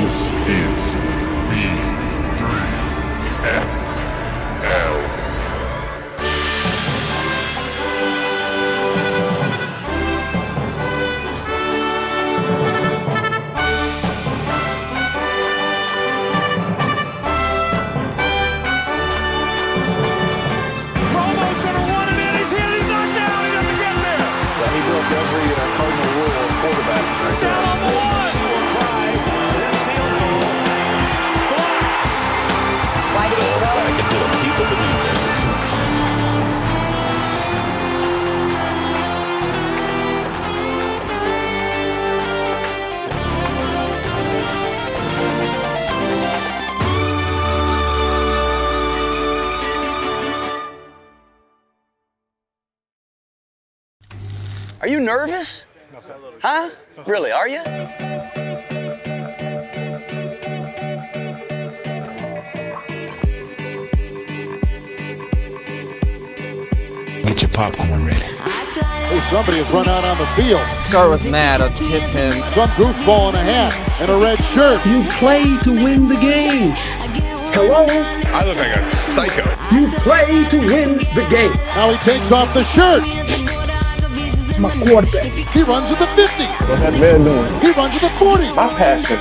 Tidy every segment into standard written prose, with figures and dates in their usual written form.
This is B3FL. Are you nervous? Huh? Really, are you? Get your popcorn ready. Hey, somebody has run out on the field. Start with Matt, I'll kiss him. Some goofball in a hat and a red shirt. You play to win the game. Hello? I look like a psycho. You play to win the game. Now he takes off the shirt. It's my quarterback. He runs at the 50. What's that man doing? He runs at the 40. My passion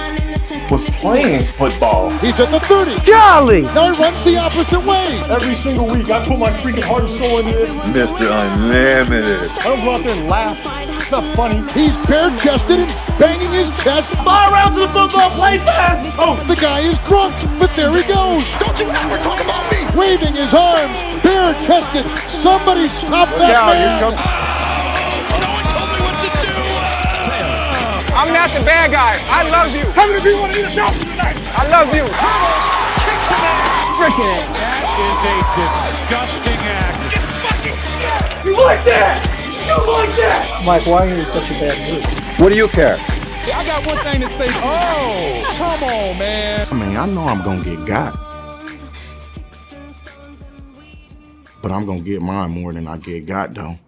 was playing football. He's at the 30. Golly! Now he runs the opposite way. Every single week, I put my freaking heart and soul into this. Mr. Unlimited. I don't go out there and laugh. It's not funny. He's bare-chested and banging his chest. Fire around to the football, play pass! Oh! The guy is drunk, but there he goes. Don't you ever talk about me! Waving his arms, bare-chested. Somebody stop that man. I'm not the bad guy. I love you. How many people want to eat a dolphin tonight? I love you. Kicks him out! Freaking That is a disgusting act. Get fucking sick! You like that? You like that? Mike, why are you in such a bad mood? What do you care? I got one thing to say. Oh, come on, man. I mean, I know I'm gonna get got, but I'm gonna get mine more than I get got, though.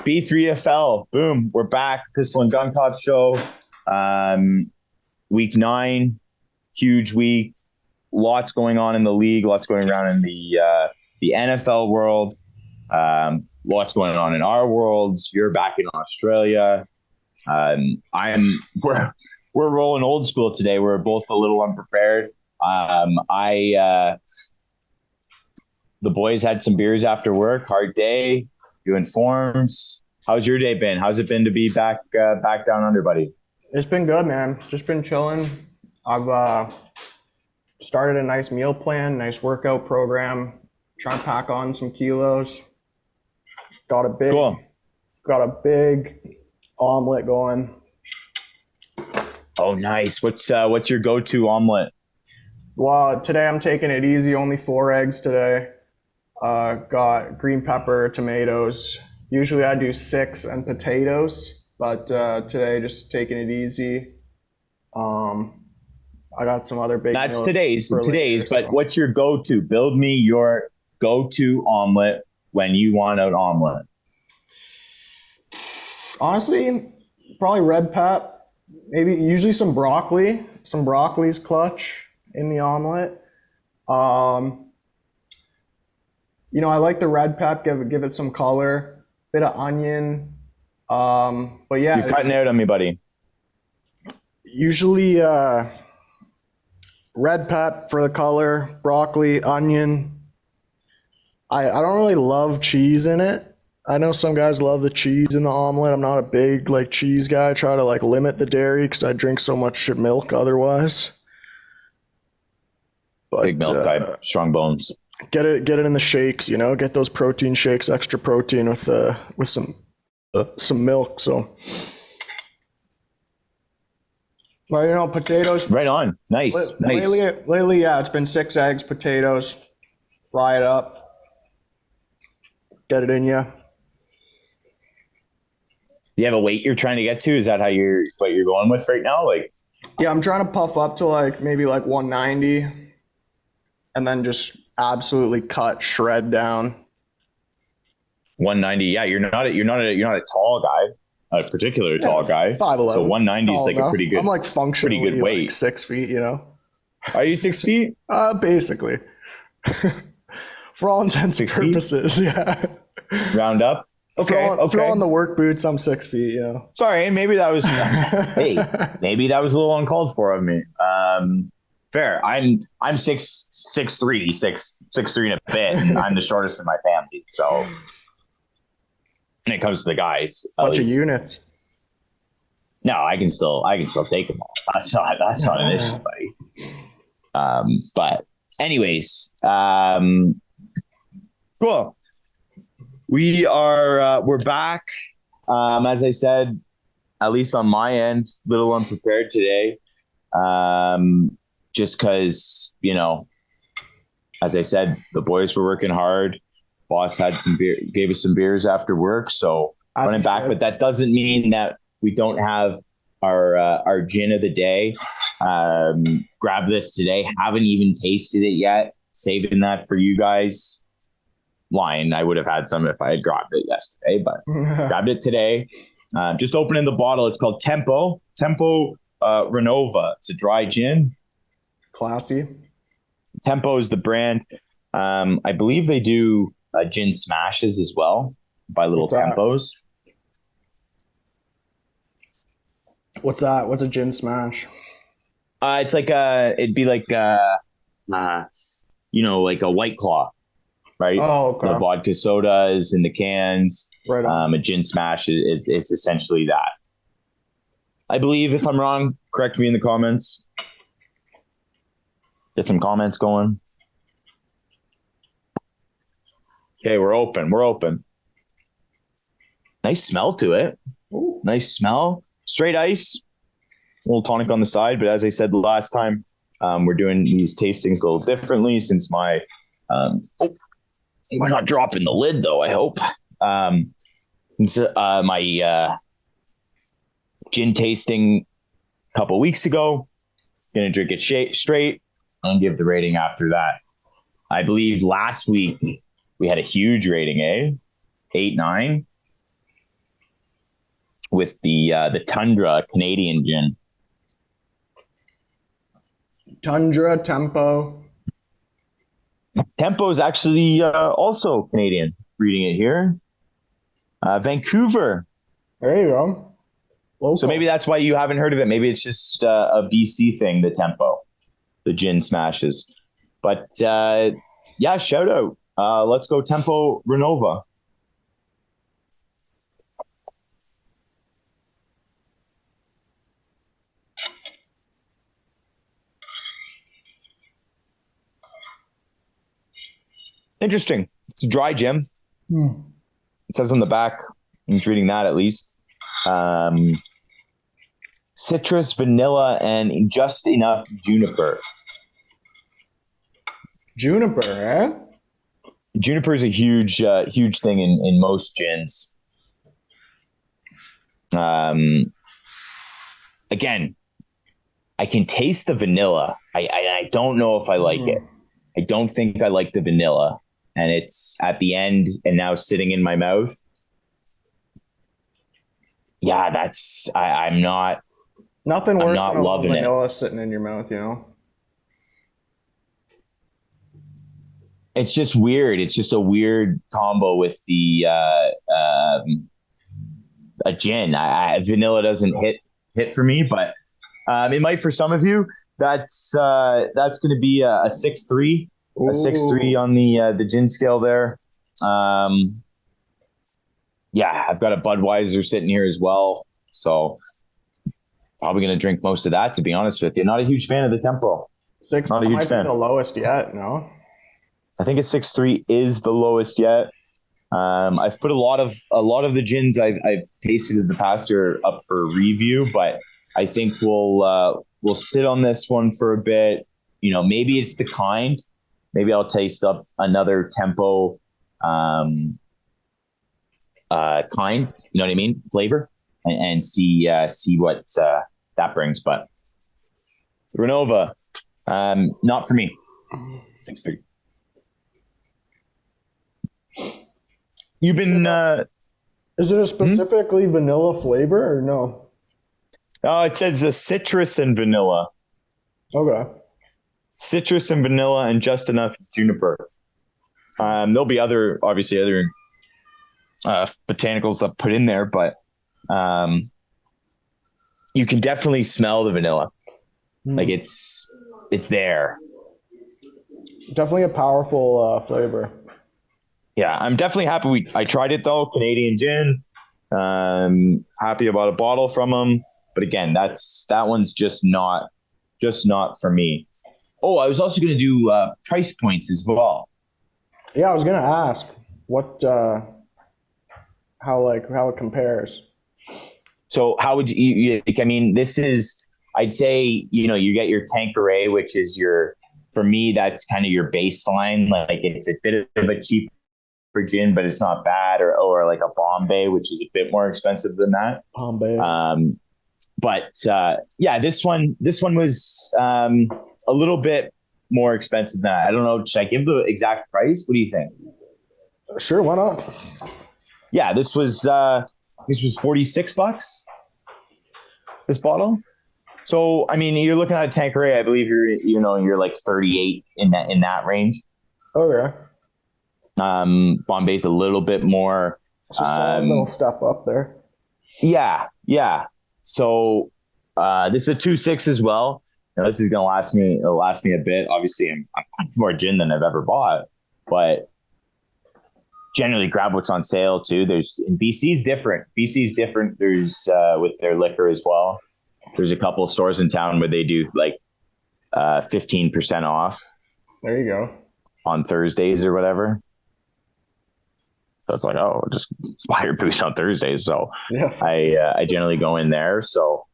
B3FL, boom, we're back. Pistol and Gun Cop show. Week 9, huge week. Lots going on in the league. Lots going around in the NFL world. Lots going on in our worlds. You're back in Australia. We're rolling old school today. We're both a little unprepared. The boys had some beers after work. Hard day. Doing forms. How's your day been? How's it been to be back down under, buddy? It's been good, man. Just been chilling. I've started a nice meal plan, nice workout program. Trying to pack on some kilos. Got a big omelet going. Oh, nice. What's your go-to omelet? Well, today I'm taking it easy. Only 4 eggs today. Got green pepper, tomatoes. Usually I do 6 and potatoes, but today just taking it easy. I got some other big. That's meals today's, for later, but so. what's your go-to? Build me your go-to omelet when you want an omelet. Honestly, probably red pep. Maybe usually some broccoli. Some broccoli's clutch in the omelet. I like the red pep, give it some color, bit of onion. But yeah. You're cutting out on me, buddy. Usually red pep for the color, broccoli, onion. I don't really love cheese in it. I know some guys love the cheese in the omelet. I'm not a big cheese guy. I try to limit the dairy because I drink so much milk otherwise. But, big milk guy, strong bones. Get it in the shakes, get those protein shakes, extra protein with some milk. So, well, potatoes. Right on. Nice. Lately, yeah, it's been 6 eggs, potatoes, fry it up, get it in you. You have a weight you're trying to get to? Is that what you're going with right now? Yeah, I'm trying to puff up to maybe 190, and then just absolutely shred down. 190. Yeah, you're not a tall guy, a particular tall guy. 5'11". So 190 is Tall like enough. a pretty good. I'm like functionally pretty good weight. like 6 feet, you know. Are you 6 feet? Basically. For all intents and 6 feet? purposes, yeah. Round up. Okay. Throw on the work boots. I'm 6 feet, you know. Sorry, maybe that was. Hey, maybe that was a little uncalled for of me. Fair. I'm 6'3", 6'3" and a bit, and I'm the shortest in my family. So, when it comes to the guys, Bunch of units. No, I can still take them all. That's not an issue, buddy. But anyways, cool. We're back. As I said, at least on my end, little unprepared today. Just because, you know, as I said, the boys were working hard. Boss had some beer, gave us some beers after work, so running back. But that doesn't mean that we don't have our gin of the day. Grab this today. Haven't even tasted it yet. Saving that for you guys. Lying, I would have had some if I had grabbed it yesterday, but grabbed it today. Just opening the bottle. It's called Tempo Renova. It's a dry gin. Classy. Tempo is the brand. I believe they do gin smashes as well by Little Tempos. What's that? What's a gin smash? It's like it'd be like like a White Claw, right? Oh, okay. The vodka sodas in the cans. Right on. A gin smash is essentially that. I believe, if I'm wrong, correct me in the comments. Get some comments going. Okay, we're open. Nice smell to it. Ooh. Nice smell. Straight ice. A little tonic on the side, but as I said the last time, we're doing these tastings a little differently since my we're not dropping the lid though, I hope. My gin tasting a couple weeks ago. Gonna drink it straight and give the rating after that. I believe last week we had a huge rating, 8-9, with the Tundra Canadian gin. Tundra, Tempo. Tempo is actually also Canadian. Reading it here, Vancouver. There you go. Local. So maybe that's why you haven't heard of it. Maybe it's just a BC thing, the Tempo, the gin smashes. But yeah, shout out. Let's go Tempo Renova. Interesting. It's a dry gin. It says on the back, I'm just reading that at least. Citrus, vanilla, and just enough juniper. Juniper, eh? Juniper is a huge thing in most gins. Again, I can taste the vanilla. I don't know if I like it. I don't think I like the vanilla, and it's at the end and now sitting in my mouth. Yeah, that's I'm not. Nothing worse not than loving vanilla sitting in your mouth, you know. It's just weird. It's just a weird combo with the a gin. Vanilla doesn't hit for me, but it might for some of you. That's going to be a 6.3, a 6.3 on the gin scale there. Yeah, I've got a Budweiser sitting here as well, so probably going to drink most of that. To be honest with you, not a huge fan of the Tempo. 6 not a huge might fan. Be the lowest yet, no. I think a 6.3 is the lowest yet. I've put a lot of the gins I've tasted in the past are up for review, but I think we'll sit on this one for a bit. You know, maybe it's the kind. Maybe I'll taste up another Tempo kind. You know what I mean? Flavor and see what that brings. But Renova, not for me. 6.3. You've been. Is it a specifically vanilla flavor or no? Oh, it says a citrus and vanilla. Okay. Citrus and vanilla, and just enough juniper. There'll be other botanicals that put in there, but you can definitely smell the vanilla. Like it's there. Definitely a powerful flavor. Yeah, I'm definitely happy. I tried it though, Canadian gin. Happy about a bottle from them, but again, that one's just not for me. Oh, I was also going to do price points as well. Yeah, I was going to ask what how it compares. So how would you I mean, this is, I'd say, you get your Tanqueray, which is for me, that's kind of your baseline. Like it's a bit of a cheaper gin, but it's not bad, or like a Bombay, which is a bit more expensive than that. Bombay. But yeah, this one was a little bit more expensive than that. I don't know. Should I give the exact price? What do you think? Sure, why not? Yeah, this was $46. This bottle. So I mean, you're looking at a Tanqueray. I believe you're like 38 in that range. Okay. Bombay's a little bit more. So a little step up there. Yeah. So this is a 2.6 as well. Now, this is gonna last me a bit. Obviously, I'm more gin than I've ever bought, but generally grab what's on sale too. BC's different. There's with their liquor as well. There's a couple of stores in town where they do like 15% off. There you go. On Thursdays or whatever. So it's like, just buy your booze on Thursdays. So yeah. I generally go in there. So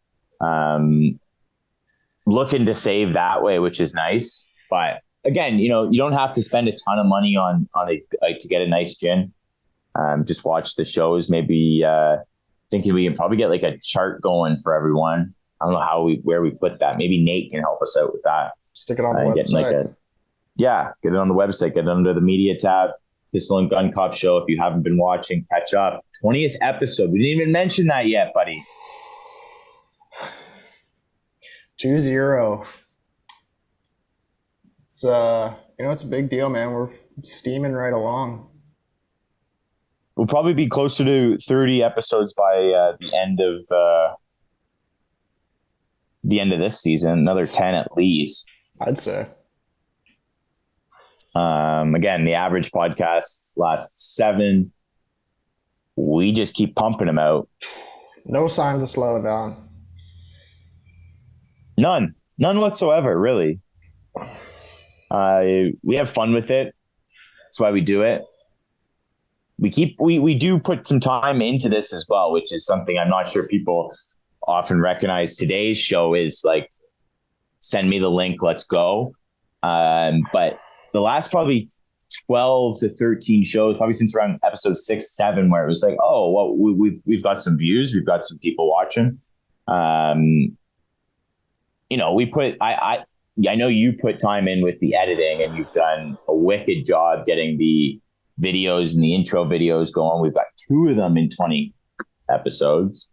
looking to save that way, which is nice. But again, you don't have to spend a ton of money on to get a nice gin. Just watch the shows. Maybe thinking we can probably get like a chart going for everyone. I don't know where we put that. Maybe Nate can help us out with that. Stick it on the website. Get it on the website. Get it under the media tab. Pistol and Gun Cop Show. If you haven't been watching, catch up. 20th episode. We didn't even mention that yet, buddy. 2-0. It's it's a big deal, man. We're steaming right along. We'll probably be closer to 30 episodes by the end of this season. Another 10 at least, I'd say. Again, the average podcast lasts 7. We just keep pumping them out. No signs of slowing down. None whatsoever, really. We have fun with it. That's why we do it. We do put some time into this as well, which is something I'm not sure people often recognize. Today's show is like, send me the link, let's go. But the last probably 12 to 13 shows, probably since around episode 6, 7, where it was like, oh, well, we've got some views, we've got some people watching. We put, I know you put time in with the editing, and you've done a wicked job getting the videos and the intro videos going. We've got 2 of them in 20 episodes.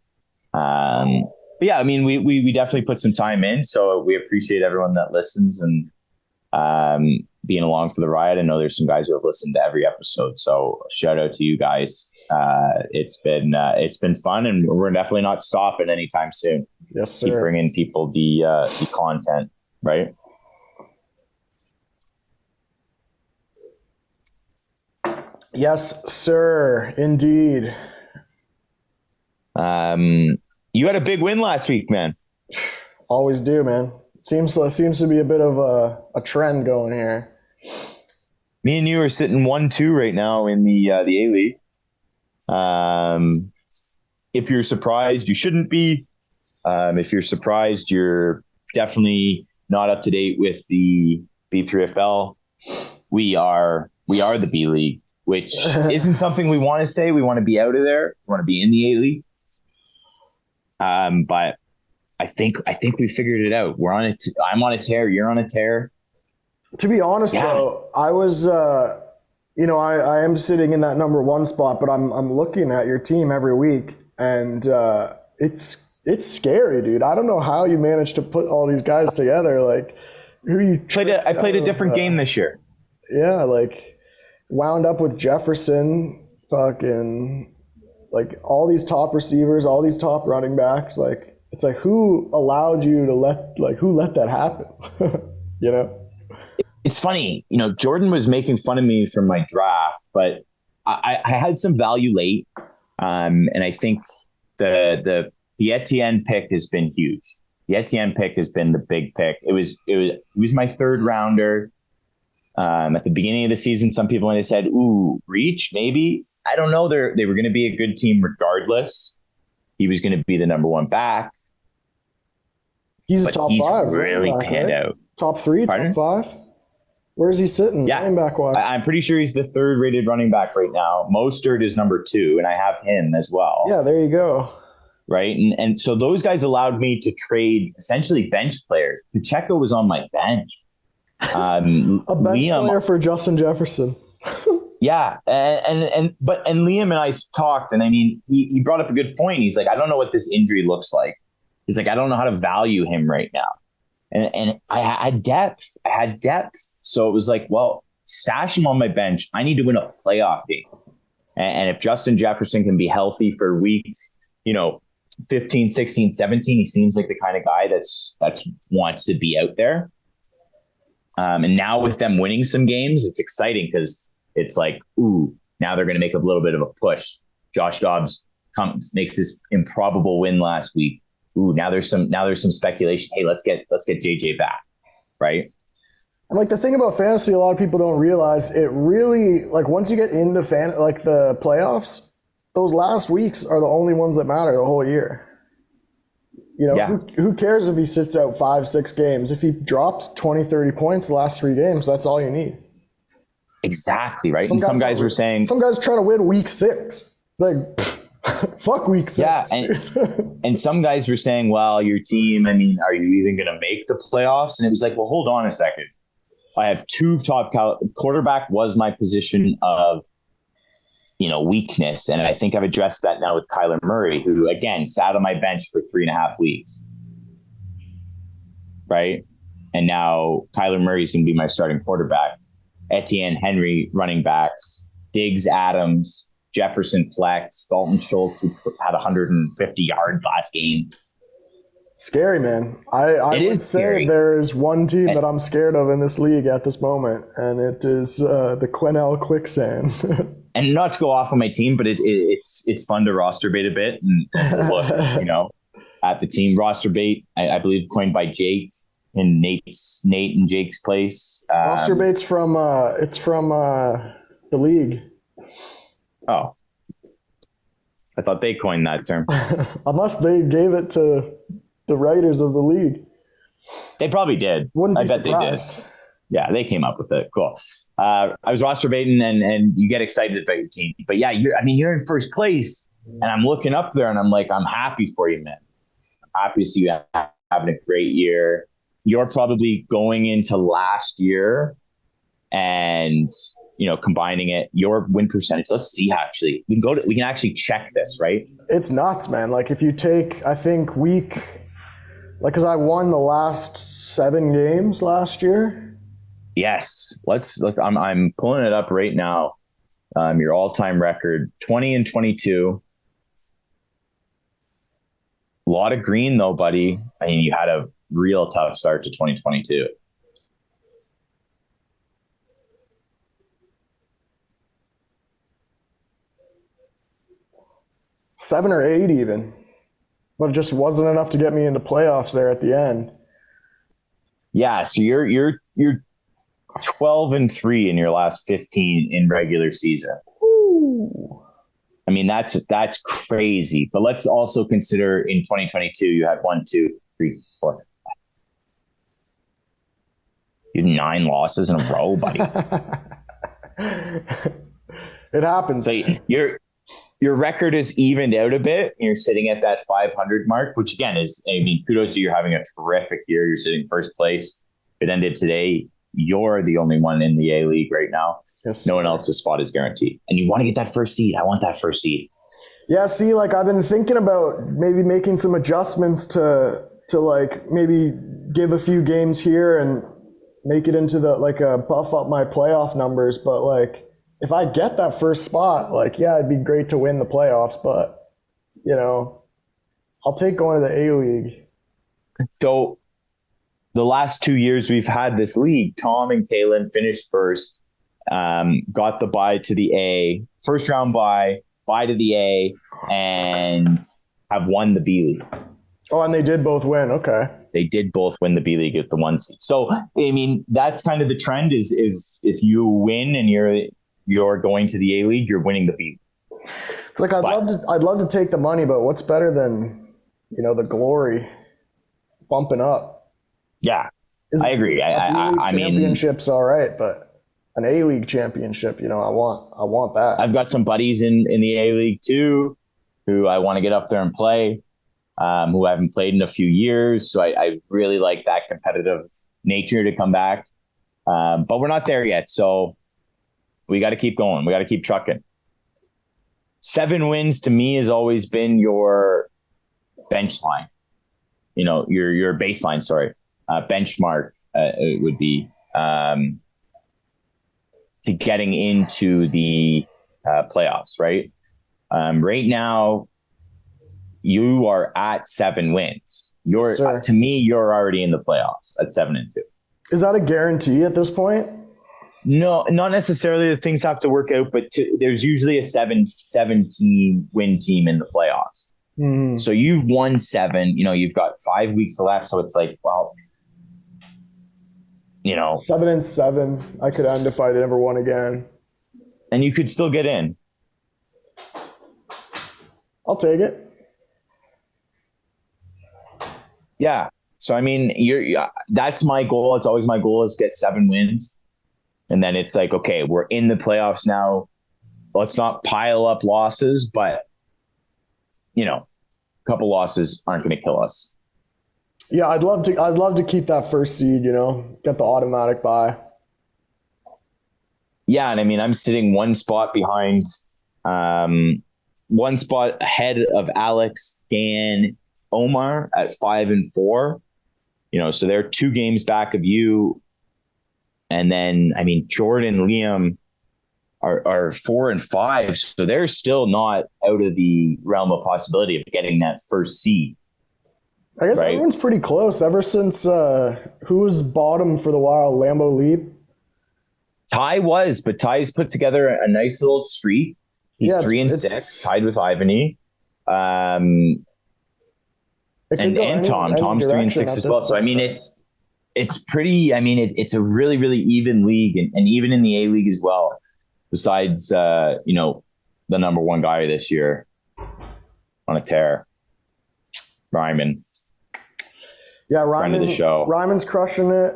But yeah, I mean, we definitely put some time in, so we appreciate everyone that listens and being along for the ride. I know there's some guys who have listened to every episode, so shout out to you guys. It's been fun, and we're definitely not stopping anytime soon. Yes, sir. Keep bringing people the content, right? Yes, sir. Indeed. You had a big win last week, man. Always do, man. Seems to be a bit of a trend going here. Me and you are sitting 1-2 right now in the A-League. If you're surprised, you shouldn't be. If you're surprised, you're definitely not up to date with the B3FL. We are the B League, which isn't something we want to say. We want to be out of there. We want to be in the A-League. But I think we figured it out. We're on it. I'm on a tear. You're on a tear. To be honest, though, I was You know, I am sitting in that number one spot, but I'm looking at your team every week, and it's scary, dude. I don't know how you managed to put all these guys together. Like, who you I played a different game this year. Yeah, like wound up with Jefferson, fucking like all these top receivers, all these top running backs. Like, it's like, who allowed you to who let that happen? You know? It's funny, you know, Jordan was making fun of me from my draft, but I had some value late. And I think the Etienne pick has been huge. The Etienne pick has been the big pick. It was my third rounder. At the beginning of the season, some people might have said, ooh, reach, maybe. I don't know. They were going to be a good team regardless. He was going to be the number one back. He's a top five. Really panned out. Top three, Pardon? top five? Where's he sitting? Yeah. Running back wise. I'm pretty sure he's the third rated running back right now. Mostert is number 2, and I have him as well. Yeah, there you go. Right. And so those guys allowed me to trade essentially bench players. Pacheco was on my bench. A bench player for Justin Jefferson. Yeah. And Liam and I talked, and I mean, he brought up a good point. He's like, I don't know what this injury looks like. He's like, I don't know how to value him right now. And I had depth. So it was like, well, stash him on my bench. I need to win a playoff game. And if Justin Jefferson can be healthy for weeks, 15, 16, 17, he seems like the kind of guy that's wants to be out there. And now with them winning some games, it's exciting because it's like, ooh, now they're going to make a little bit of a push. Josh Dobbs makes this improbable win last week. Ooh, now there's some speculation. Hey, let's get JJ back, right? And like the thing about fantasy, a lot of people don't realize it really, like once you get into the playoffs, those last weeks are the only ones that matter the whole year. Who cares if he sits out 5-6 games? If he drops 20, 30 points the last 3 games, that's all you need. Exactly, right? Some guys were saying... Some guys trying to win week 6. It's like, fuck week 6. Yeah, and some guys were saying, well, your team, I mean, are you even going to make the playoffs? And it was like, well, hold on a second. I have 2 top quarterback was my position of, weakness. And I think I've addressed that now with Kyler Murray, who, again, sat on my bench for 3.5 weeks. Right? And now Kyler Murray is going to be my starting quarterback. Etienne, Henry, running backs. Diggs, Adams, Jefferson, flex. Dalton Schultz, who had 150 yards last game. Scary, man. I would say there is one team that I'm scared of in this league at this moment, and it is the Quinnell Quicksand. And not to go off on my team, but it's fun to roster bait a bit and look, at the team. Roster bait, I believe, coined by Jake in Nate and Jake's place. Roster bait's from the league. Oh, I thought they coined that term. Unless they gave it to the writers of the league. They probably did. Wouldn't be I bet surprised. they did. Yeah, they came up with it. Cool. I was roster baiting, and you get excited about your team. But yeah, you're in first place, and I'm looking up there, and I'm like, I'm happy for you, man. I'm happy to see you having a great year. You're probably going into last year, and combining it, your win percentage. Let's see. Actually, we can actually check this, right? It's nuts, man. Like if you take, I think because I won the last 7 games last year. Yes, let's. I'm pulling it up right now. Your all-time record, 20-22. A lot of green though, buddy. I mean, you had a real tough start to 2022. $7 or $8 even, but it just wasn't enough to get me into playoffs there at the end. Yeah, so you're 12-3 in your last 15 in regular season. Ooh. I mean, that's crazy. But let's also consider in 2022 you had 1, 2, 3, 4. You had 9 losses in a row, buddy. It happens. So your record is evened out a bit. You're sitting at that 500 mark, which again is, kudos to you. You're having a terrific year. You're sitting first place. It ended today. you're the only one in the A League right now. Yes, no one else's spot is guaranteed. And you want to get that first seed. I want that first seed. Yeah, see, like I've been thinking about maybe making some adjustments to like maybe give a few games here and make it into buff up my playoff numbers. But like if I get that first spot, like, yeah, it'd be great to win the playoffs, but I'll take going to the A League. So the last 2 years we've had this league, Tom and Kalen finished first, got the bye to the A, first round bye to the A, and have won the B League. Oh, and they did both win. Okay. They did both win the B League at the 1 seed. So, I mean, that's kind of the trend is if you win and you're going to the A League, you're winning the B League. It's like I'd love to take the money, but what's better than, the glory bumping up? Yeah, I agree. I mean, championship's all right, but an A League championship, I want that. I've got some buddies in the A League too, who I want to get up there and play, who I haven't played in a few years. So I really like that competitive nature to come back. But we're not there yet. So we got to keep going. We got to keep trucking. 7 wins to me has always been your bench line, your baseline, benchmark it would be to getting into the playoffs, right? Right now, you are at 7 wins. To me, you're already in the playoffs at 7-2. Is that a guarantee at this point? No, not necessarily. The things have to work out, but there's usually a 17 win team in the playoffs. Mm. So you've won 7. You've got 5 weeks left. So it's like, well, 7-7. I could end if I never won again. And you could still get in. I'll take it. Yeah. So I mean, that's my goal. It's always my goal is get 7 wins. And then it's like, okay, we're in the playoffs now. Let's not pile up losses, but a couple losses aren't going to kill us. Yeah, I'd love to keep that first seed, get the automatic bye. Yeah, and I mean, I'm sitting 1 spot behind, 1 spot ahead of Alex, Dan, Omar at 5-4. So they're 2 games back of you. And then, I mean, Jordan, Liam are 4-5. So they're still not out of the realm of possibility of getting that first seed. I guess everyone's pretty close ever since who was bottom for the Wild? Lambeau Leap? Ty was, but Ty's put together a nice little streak. He's 3-6, tied with Ivany. And Tom's 3-6 as well. So I mean, it's pretty. I mean, it's a really, really even league, and even in the A League as well. Besides, the number 1 guy this year on a tear, Ryman. Yeah, Ryman. Friend of the show. Ryman's crushing it.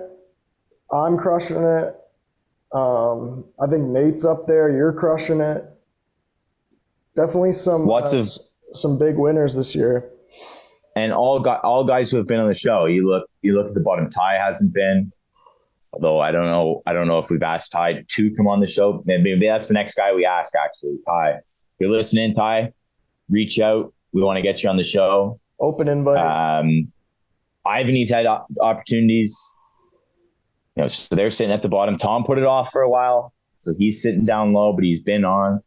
I'm crushing it. I think Nate's up there. You're crushing it. Definitely some big winners this year. And all guys who have been on the show. You look at the bottom. Ty hasn't been, although I don't know if we've asked Ty to come on the show. Maybe that's the next guy we ask. Actually, Ty, if you're listening, Ty, reach out. We want to get you on the show. Open invite. Ivany's had opportunities. So they're sitting at the bottom. Tom put it off for a while, so he's sitting down low, but he's been on.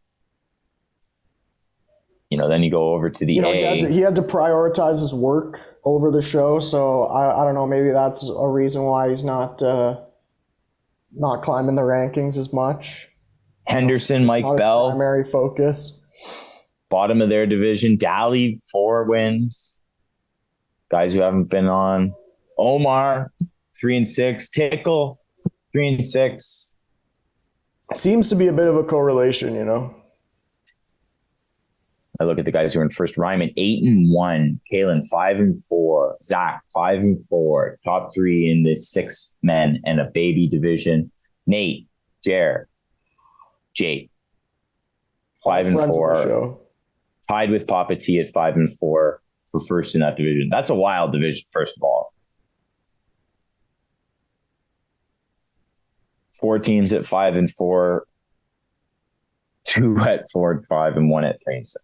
Then you go over to the A. He had to prioritize his work over the show, so I don't know. Maybe that's a reason why he's not climbing the rankings as much. Henderson, Mike Bell, primary focus. Bottom of their division. Daly 4 wins. Guys who haven't been on. Omar 3-6. Tickle 3-6. Seems to be a bit of a correlation, I look at the guys who are in first. Ryman 8-1, Kalen 5-4, Zach 5-4, top 3 in the 6 men and a baby division. Nate, Jer, Jake 5-4, tied with Papa T at 5-4 for first in that division. That's a wild division, first of all. 4 teams at 5-4, 2 at 4-5, and 1 at 3-6.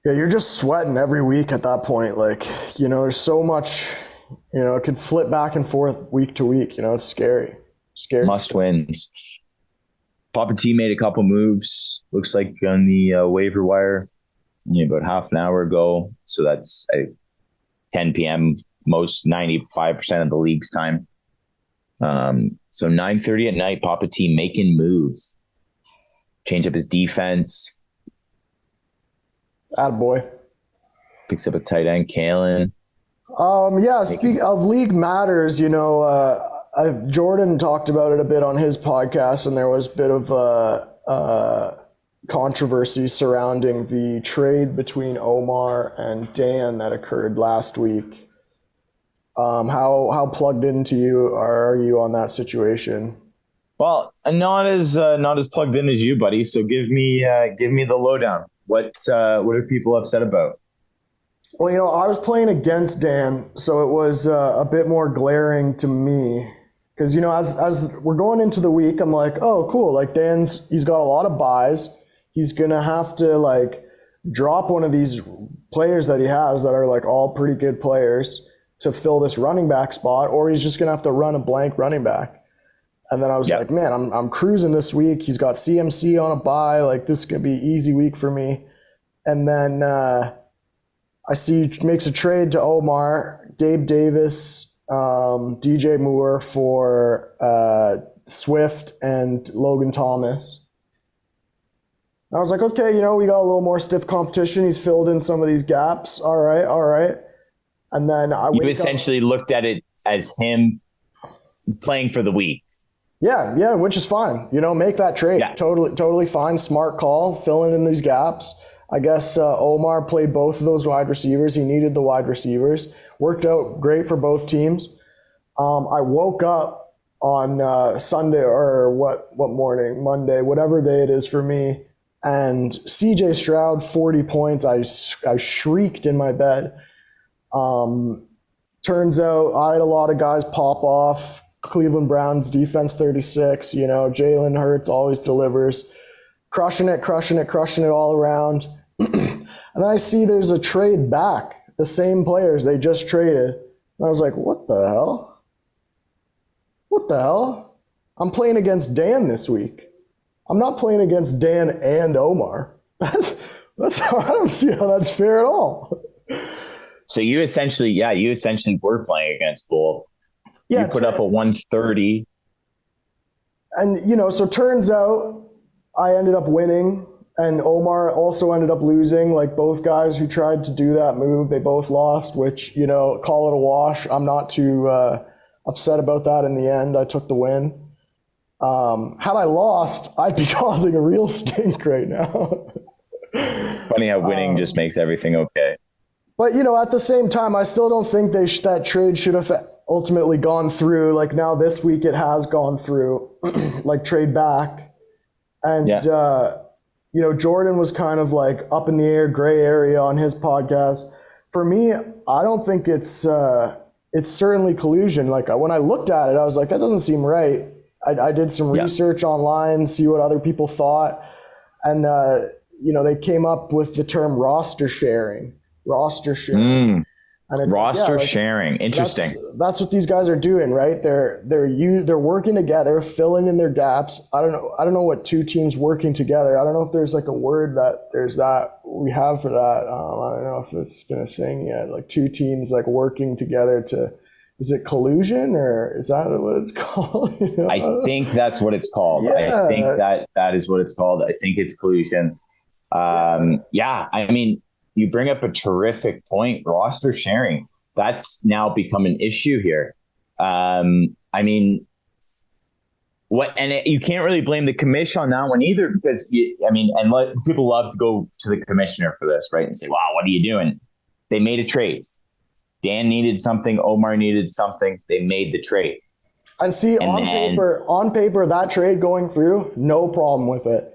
Yeah, you're just sweating every week at that point. Like, there's so much, it could flip back and forth week to week. It's scary. Scary. Must wins. Papa T made a couple moves. Looks like on the waiver wire, about half an hour ago. So that's 10 p.m. most 95% of the league's time. So 9:30 at night, Papa T making moves. Change up his defense. Attaboy. Picks up a tight end, Kalen. Yeah, speaking of League Matters, Jordan talked about it a bit on his podcast, and there was a bit of controversy surrounding the trade between Omar and Dan that occurred last week. How plugged into you are you on that situation? Well, not as plugged in as you, buddy. So give me the lowdown. What are people upset about? Well, I was playing against Dan, so it was a bit more glaring to me. Because, as we're going into the week, I'm like, oh, cool. Like, he's got a lot of buys. He's going to have to, drop one of these players that he has that are, all pretty good players to fill this running back spot, or he's just going to have to run a blank running back. And then I was like, man, I'm cruising this week. He's got CMC on a bye. This is going to be an easy week for me. And then I see he makes a trade to Omar, Gabe Davis, DJ Moore for Swift and Logan Thomas. I was like, okay, we got a little more stiff competition. He's filled in some of these gaps. All right. And then you essentially looked at it as him playing for the week. Yeah, which is fine. Make that trade. Yeah. Totally fine. Smart call, filling in these gaps. I guess Omar played both of those wide receivers. He needed the wide receivers. Worked out great for both teams. I woke up on Sunday or what morning, Monday, whatever day it is for me, and CJ Stroud, 40 points. I shrieked in my bed. Turns out I had a lot of guys pop off. Cleveland Browns defense 36, Jalen Hurts always delivers. Crushing it all around. And then I see there's a trade back. The same players they just traded. And I was like, what the hell? I'm playing against Dan this week. I'm not playing against Dan and Omar. I don't see how that's fair at all. So you essentially were playing against both. Yeah, you put up a 130. And, so turns out I ended up winning, and Omar also ended up losing. Both guys who tried to do that move, they both lost, which, call it a wash. I'm not too upset about that in the end. I took the win. Had I lost, I'd be causing a real stink right now. Funny how winning just makes everything okay. But, at the same time, I still don't think that trade should have ultimately gone through. Now this week it has gone through, trade back. And, Jordan was kind of up in the air, gray area on his podcast. For me, I don't think it's certainly collusion. When I looked at it, I was like, that doesn't seem right. I did some research online, see what other people thought. And, they came up with the term roster sharing. And it's roster sharing. Interesting. That's what these guys are doing, right? They're working together, filling in their gaps. I don't know what two teams working together. I don't know if there's a word that we have for that. I don't know if it's been a thing yet. Two teams working together to. Is it collusion, or is that what it's called? I think that's what it's called. Yeah. I think that is what it's called. I think it's collusion. I mean, you bring up a terrific point. Roster sharing, that's now become an issue here. I mean, you can't really blame the commission on that one either, because people love to go to the commissioner for this, right? And say, wow, what are you doing? They made a trade. Dan needed something. Omar needed something. They made the trade. And see, on paper, that trade going through, no problem with it.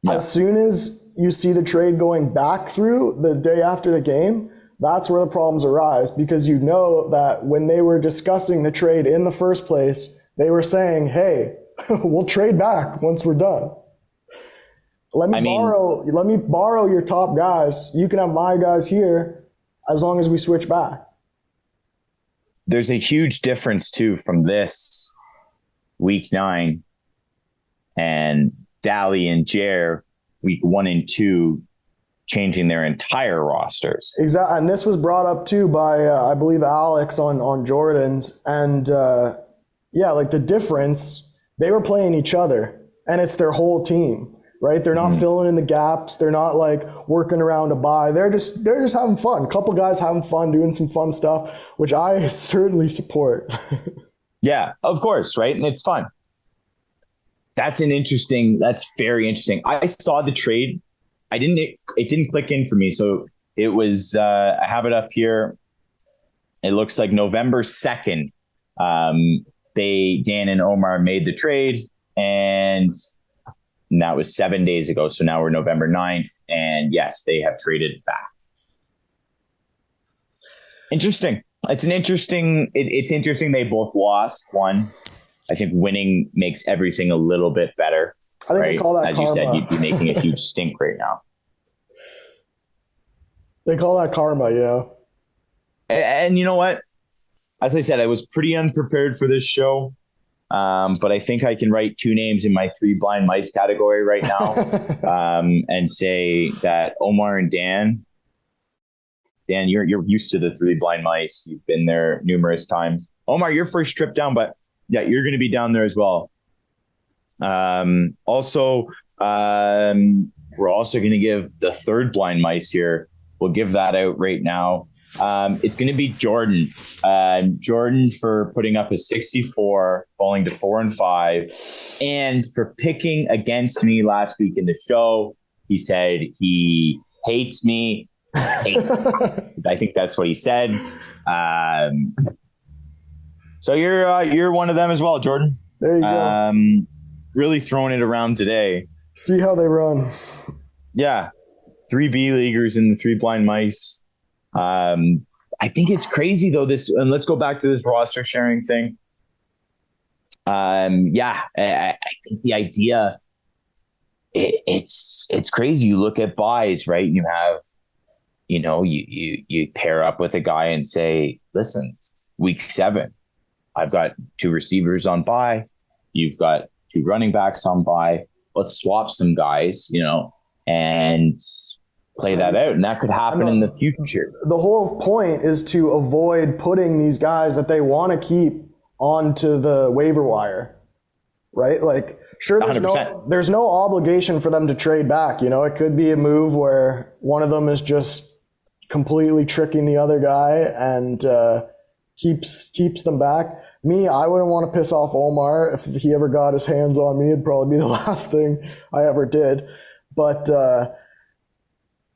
Yeah. As soon as you see the trade going back through the day after the game, that's where the problems arise, because that when they were discussing the trade in the first place, they were saying, hey, We'll trade back once we're done. Let me borrow your top guys. You can have my guys here as long as we switch back. There's a huge difference too from this week 9 and Dally and Jer week 1 and 2 changing their entire rosters. Exactly. And this was brought up too by, I believe, Alex on Jordan's. And like the difference, they were playing each other and it's their whole team, right? They're not filling in the gaps. They're not like working around a bye. They're just having fun. A couple guys having fun, doing some fun stuff, which I certainly support. Yeah, of course, right? And it's fun. That's very interesting. I saw the trade. It didn't click in for me. So it was, I have it up here. It looks like November 2nd. Dan and Omar made the trade, and that was 7 days ago. So now we're November 9th, and yes, they have traded back. Interesting. It's interesting. They both lost one. I think winning makes everything a little bit better. I think they call that As karma. you said, you'd be making a huge stink right now. They call that karma, yeah. And you know what? As I said, I was pretty unprepared for this show, but I think I can write 2 names in my 3 blind mice category right now, and say that Omar and Dan, you're used to the 3 blind mice. You've been there numerous times. Omar, your first trip down, but yeah, you're going to be down there as well. Also, we're also going to give the 3rd blind mice here. We'll give that out right now. It's going to be Jordan. Jordan for putting up a 64, falling to 4-5, and for picking against me last week in the show. He said he hates me. I think that's what he said. So you're one of them as well, Jordan. There you go. Really throwing it around today. See how they run. Yeah. 3 B leaguers in the 3 blind mice. I think it's crazy though, and let's go back to this roster sharing thing. I think the idea, it's crazy. You look at buys, right? You have, you pair up with a guy and say, listen, week 7, I've got 2 receivers on buy. You've got 2 running backs on buy. Let's swap some guys, and play that out. And that could happen in the future. The whole point is to avoid putting these guys that they want to keep onto the waiver wire, right? Like, sure, there's no obligation for them to trade back. It could be a move where one of them is just completely tricking the other guy and keeps them back. Me, I wouldn't want to piss off Omar. If he ever got his hands on me, it'd probably be the last thing I ever did. But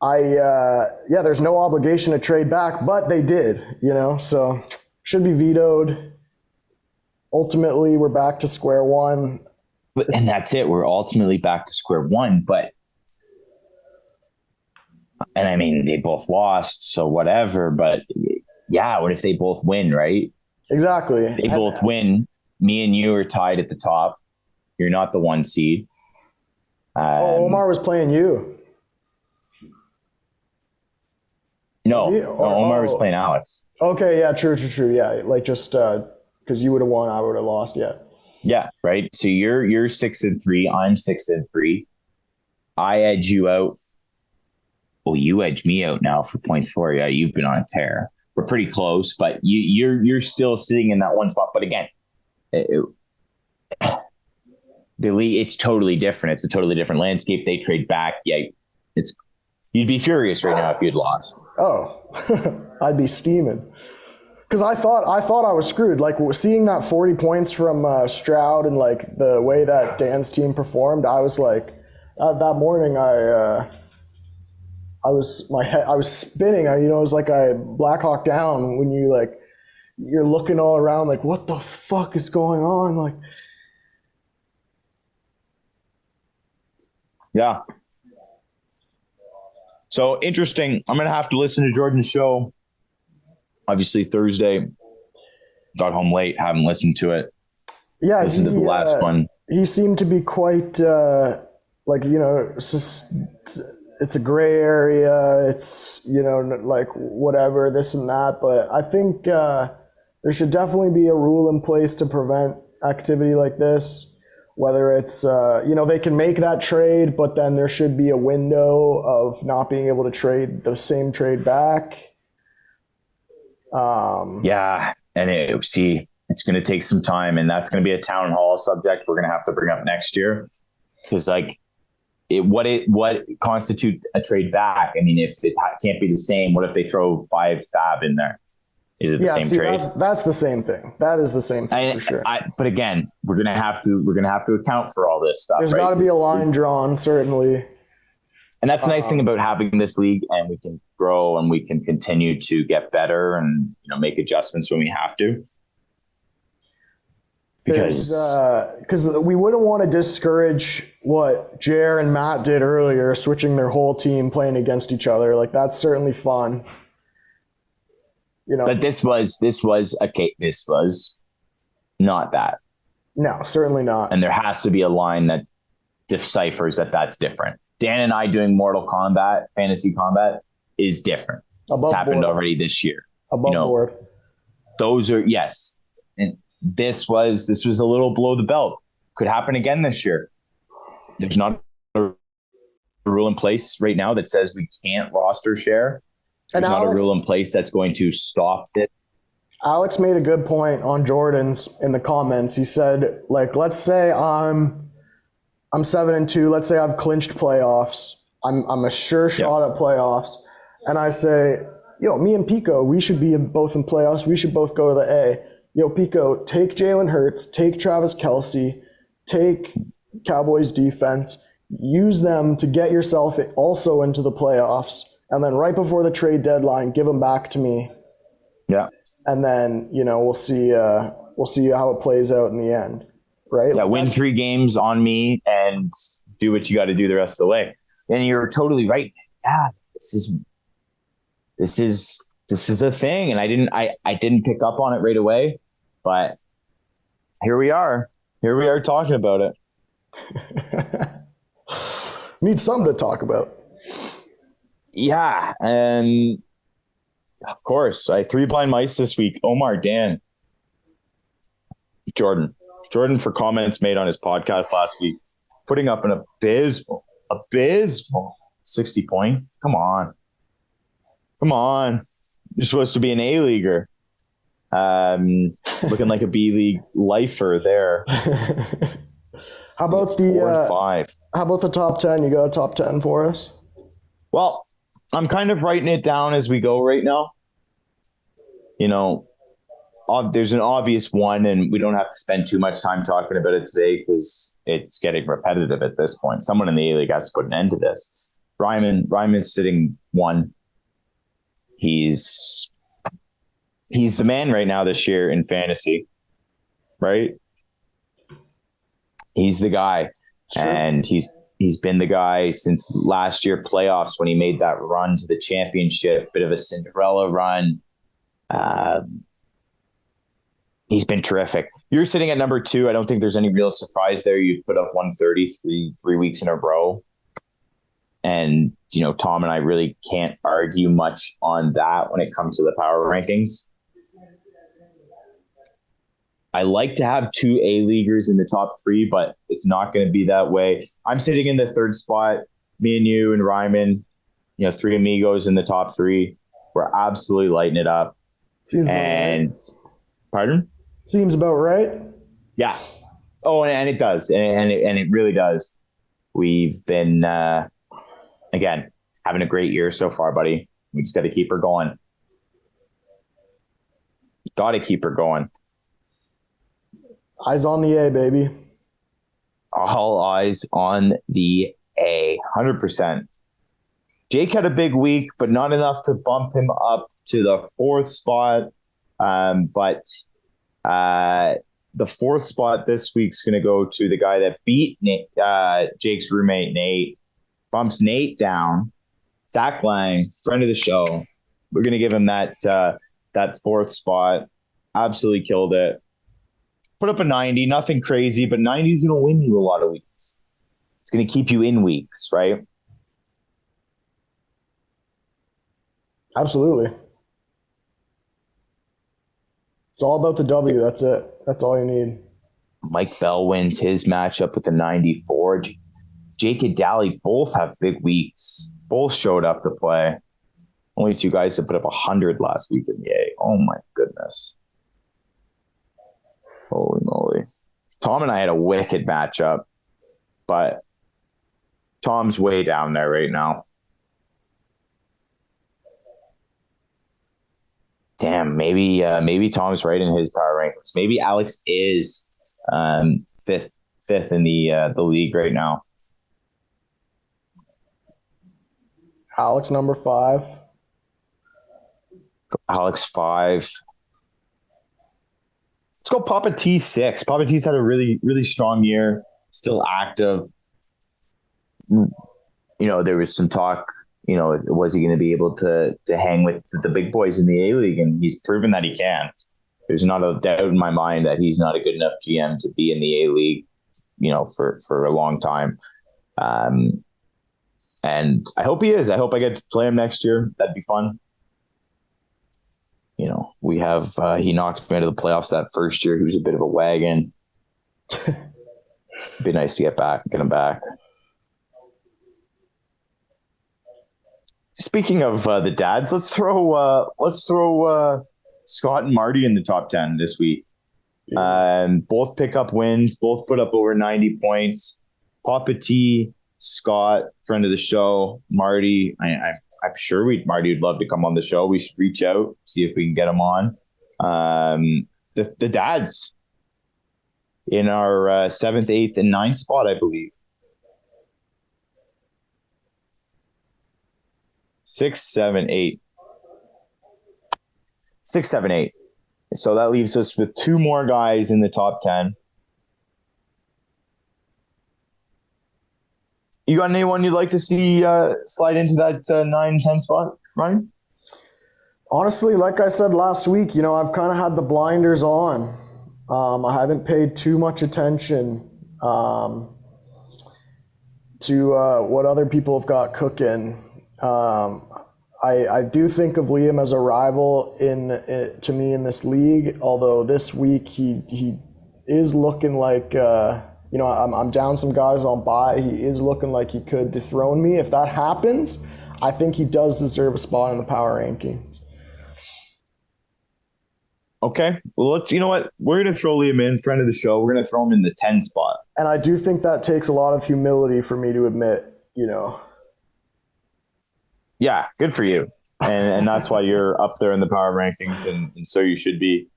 there's no obligation to trade back, but they did, so should be vetoed. Ultimately, we're back to square one. And that's it. We're ultimately back to square one. And I mean, they both lost, so whatever. But yeah, what if they both win, right? Exactly. They both win. Me and you are tied at the top. You're not the 1 seed. Omar was playing you. No, Omar was playing Alex. Okay, yeah, true. Yeah, like just because you would have won, I would have lost. Yeah, right. So you're 6-3. I'm 6-3. I edge you out. Well, you edge me out now for points for you. You've been on a tear. We're pretty close, but you're still sitting in that one spot. But again, the league, it's totally different. It's a totally different landscape. They trade back. Yeah, you'd be furious right now if you'd lost. Oh, I'd be steaming. Because I thought I was screwed. Like, seeing that 40 points from Stroud and like the way that Dan's team performed, I was like, that morning I was spinning. It was like I Black Hawk Down when you're looking all around like, what the fuck is going on? Like, yeah. So interesting. I'm gonna have to listen to Jordan's show. Obviously Thursday. Got home late. Haven't listened to it. Yeah, listened to the last one. he seemed to be quite like, you know, it's a gray area. It's, you know, like whatever, this and that. But I think there should definitely be a rule in place to prevent activity like this. Whether it's, you know, they can make that trade, but then there should be a window of not being able to trade the same trade back. Yeah, and it's going to take some time, and that's going to be a town hall subject we're going to have to bring up next year. Because, like, what constitutes a trade back? I mean, if it can't be the same, what if they throw 5 fab in there? Is it the same trade? That's the same thing. That is the same thing for sure. But again, we're gonna have to account for all this stuff. There's got to be a line drawn, certainly. And that's the nice thing about having this league, and we can grow and we can continue to get better and, you know, make adjustments when we have to. Because we wouldn't want to discourage what Jer and Matt did earlier, switching their whole team playing against each other. Like, that's certainly fun. You know, but this was not that. No, certainly not. And there has to be a line that deciphers that that's different. Dan and I doing Mortal Kombat, Fantasy Combat is different. It's happened already this year. Above board. Those are, yes. And this was a little below the belt. Could happen again this year. There's not a rule in place right now that says we can't roster share. There's not a rule in place that's going to stop it. Alex made a good point on Jordan's in the comments. He said, like, let's say I'm 7-2. Let's say I've clinched playoffs. I'm a sure shot at playoffs. And I say, yo, me and Pico, we should be both in playoffs. We should both go to the A. Yo, Pico, take Jalen Hurts, take Travis Kelce, take Cowboys defense, use them to get yourself also into the playoffs. And then right before the trade deadline, give them back to me. Yeah. And then, you know, we'll see how it plays out in the end. Right? Yeah, win 3 games on me and do what you got to do the rest of the way. And you're totally right. Yeah, this is a thing. And I didn't pick up on it right away, but here we are. Here we are talking about it. Need something to talk about. Yeah, and of course, I 3 blind mice this week. Omar, Dan, Jordan for comments made on his podcast last week, putting up an abysmal 60 points. Come on. You're supposed to be an A-leaguer. Looking like a B-league lifer there. How about how about the top 10? You got a top 10 for us? Well, I'm kind of writing it down as we go right now. You know, there's an obvious one, and we don't have to spend too much time talking about it today because it's getting repetitive at this point. Someone in the A-League has to put an end to this. Ryman's sitting 1. He's the man right now this year in fantasy, right? He's the guy, and he's been the guy since last year playoffs when he made that run to the championship, bit of a Cinderella run. He's been terrific. You're sitting at number 2. I don't think there's any real surprise there. You put up 130 3 weeks in a row. And, you know, Tom and I really can't argue much on that when it comes to the power rankings. I like to have 2 A-leaguers in the top 3, but it's not going to be that way. I'm sitting in the 3rd spot. Me and you and Ryman, you know, 3 amigos in the top 3. We're absolutely lighting it up. Seems and right. Pardon? Seems about right. Yeah. Oh, and it does. And it really does. We've been, again, having a great year so far, buddy. We just got to keep her going. Got to keep her going. Eyes on the A, baby. All eyes on the A. 100%. Jake had a big week, but not enough to bump him up to the 4th spot. But the 4th spot this week's going to go to the guy that beat Jake's roommate, Nate. Bumps Nate down. Zach Lang, friend of the show. We're going to give him that 4th spot. Absolutely killed it. put up a 90, nothing crazy, but 90 is going to win you a lot of weeks. It's going to keep you in weeks, right? Absolutely. It's all about the W. That's it. That's all you need. Mike Bell wins his matchup with the 94. Jake and Daly both have big weeks. Both showed up to play. Only two guys that put up 100 last week in the A. Oh my goodness. Holy moly. Tom and I had a wicked matchup, but Tom's way down there right now. Damn, maybe Tom's right in his power rankings. Maybe Alex is fifth in the league right now. Alex number 5. Alex 5. Let's go Papa T 6. Papa T's had a really, really strong year. Still active. There was some talk. Was he going to be able to hang with the big boys in the A-League? And he's proven that he can. There's not a doubt in my mind that he's not a good enough GM to be in the A-League, for a long time. And I hope he is. I hope I get to play him next year. That'd be fun. We have he knocked me out of the playoffs that first year. He was a bit of a wagon. It'd be nice to get him back. Speaking of the dads, let's throw Scott and Marty in the top 10 this week. Both pick up wins. Both put up over 90 points. Papa T, Scott, friend of the show. Marty, I'm sure Marty would love to come on the show. We should reach out, see if we can get him on. The dads in our 7th, 8th, and 9th spot, I believe. 6, 7, 8. 6, 7, 8. So that leaves us with 2 more guys in the top 10. You got anyone you'd like to see slide into that 9, 10 spot, Ryan? Honestly, like I said last week, I've kind of had the blinders on. I haven't paid too much attention to what other people have got cooking. I do think of Liam as a rival to me in this league, although this week he is looking like, I'm down some guys on bye. He is looking like he could dethrone me. If that happens, I think he does deserve a spot in the power rankings. Okay. Well, you know what? We're going to throw Liam in, friend of the show. We're going to throw him in the 10 spot. And I do think that takes a lot of humility for me to admit, Yeah, good for you. And that's why you're up there in the power rankings, and so you should be.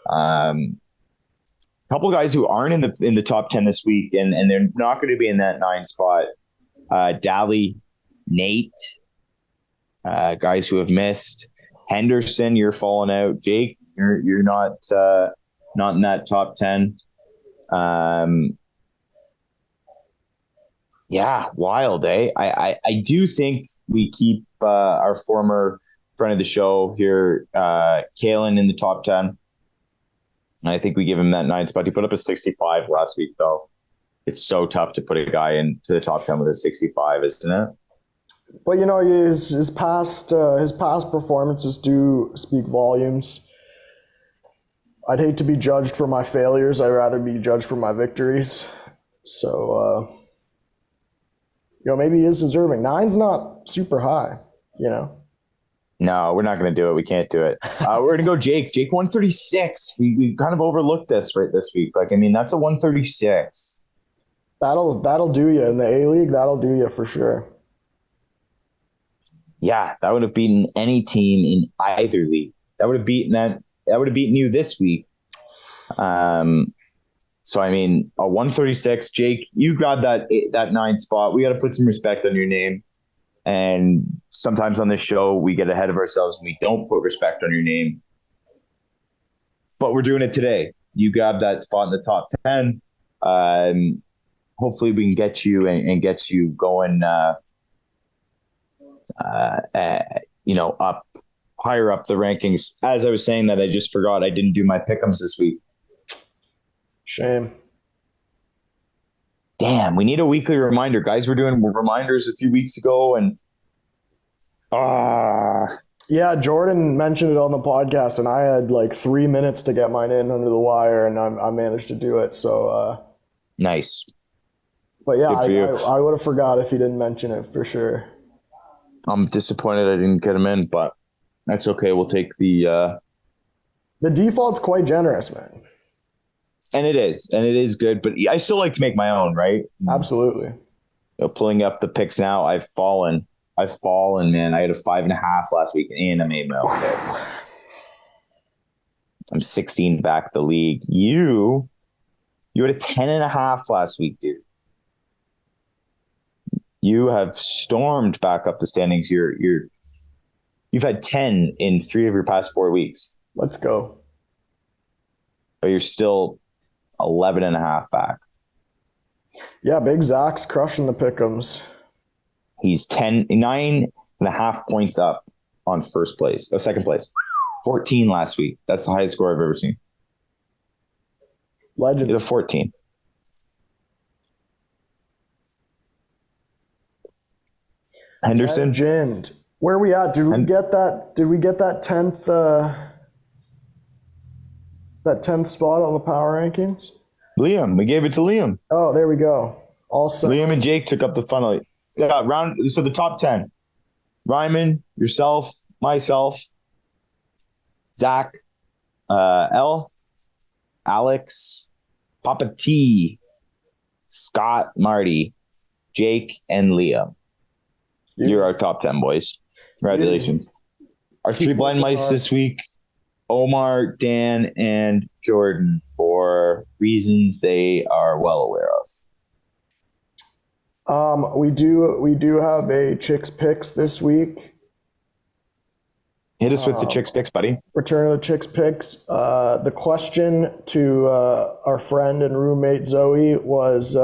A couple guys who aren't in the top 10 this week, and they're not going to be in that 9 spot. Daly, Nate, guys who have missed. Henderson, you're falling out. Jake, you're not in that top 10. Yeah, wild, eh? I do think we keep our former friend of the show here, Kalen, in the top 10. I think we give him that 9 spot. He put up a 65 last week, though. It's so tough to put a guy into the top 10 with a 65, isn't it? But his past performances do speak volumes. I'd hate to be judged for my failures. I'd rather be judged for my victories. So, maybe he is deserving. 9's not super high, No, we're not going to do it. We can't do it. We're going to go Jake. Jake 136. We kind of overlooked this right this week. That's a 136. That'll do you in the A-League. That'll do you for sure. Yeah, that would have beaten any team in either league. That would have beaten you this week. So, a 136. Jake, you grabbed that 9 spot. We got to put some respect on your name. And sometimes on this show, we get ahead of ourselves and we don't put respect on your name. But we're doing it today. You grabbed that spot in the top 10. Hopefully we can get you and get you going, up higher up the rankings. As I was saying that, I just forgot I didn't do my pick'ems this week. Shame. Damn, we need a weekly reminder. Guys, we're doing reminders a few weeks ago, and Yeah, Jordan mentioned it on the podcast, and I had like 3 minutes to get mine in under the wire, and I managed to do it. So nice. But yeah, Good for you. I would have forgot if he didn't mention it for sure. I'm disappointed I didn't get him in, but that's okay. We'll take the default's quite generous, man. and it is good, but I still like to make my own, right? Absolutely. Pulling up the picks now, I've fallen, man. I had a 5.5 last week, and I made my own pick. I'm 16 back the league. You had a 10.5 last week, dude. You have stormed back up the standings. You've had 10 in 3 of your past 4 weeks. Let's go. But you're still 11.5 back. Yeah, Big Zach's crushing the pick'ems. He's 9.5 points up on second place. 14 last week. That's the highest score I've ever seen. Legend. Did a 14. Henderson. Legend. Where are we at? Did we get that 10th spot on the power rankings? Liam. We gave it to Liam. Oh, there we go. All set. Liam and Jake took up the funnel. Yeah, so the top 10. Ryman, yourself, myself, Zach, L, Alex, Papa T, Scott, Marty, Jake, and Liam. You're our top 10, boys. Congratulations. Our 3 blind mice this week, Omar, Dan, and Jordan, for reasons they are well aware of. We do have a Chicks Picks this week. Hit us with the Chicks Picks, buddy. Return of the Chicks Picks. The question to our friend and roommate Zoe was,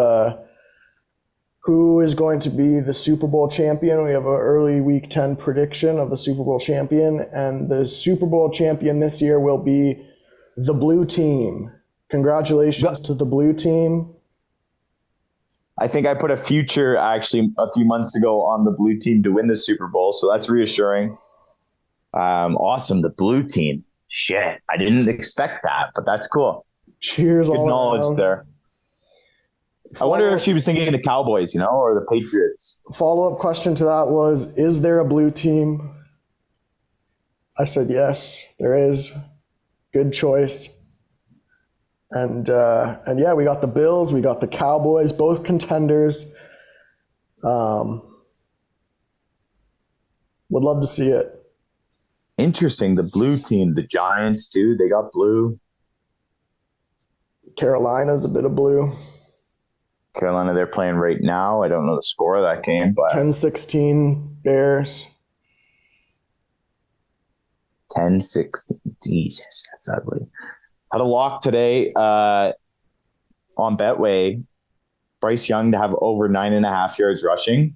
who is going to be the Super Bowl champion? We have an early Week 10 prediction of the Super Bowl champion, and the Super Bowl champion this year will be the blue team. Congratulations to the blue team. I think I put a future actually a few months ago on the blue team to win the Super Bowl, so that's reassuring. Awesome, the blue team. Shit, I didn't expect that, but that's cool. Cheers, good all knowledge around. There. I wonder if she was thinking of the Cowboys, or the Patriots. Follow-up question to that was, is there a blue team? I said yes, there is. Good choice. And yeah, we got the Bills, we got the Cowboys, both contenders. Would love to see it. Interesting, the blue team, the Giants too, they got blue. Carolina's a bit of blue. Carolina, they're playing right now. I don't know the score of that game, but 10-16 Bears. 10-16. Jesus, that's ugly. Had a lock today on Betway. Bryce Young to have over 9.5 yards rushing.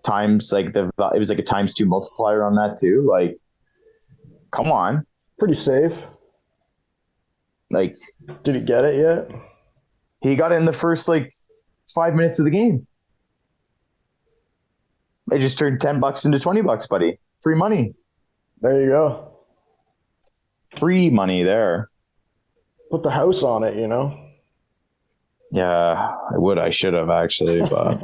Times it was like a times 2 multiplier on that too. Like, come on. Pretty safe. Like, did he get it yet? He got it in the first 5 minutes of the game. They just turned $10 into $20, buddy. Free money. There you go. Free money there. Put the house on it, Yeah, I would. I should have actually, but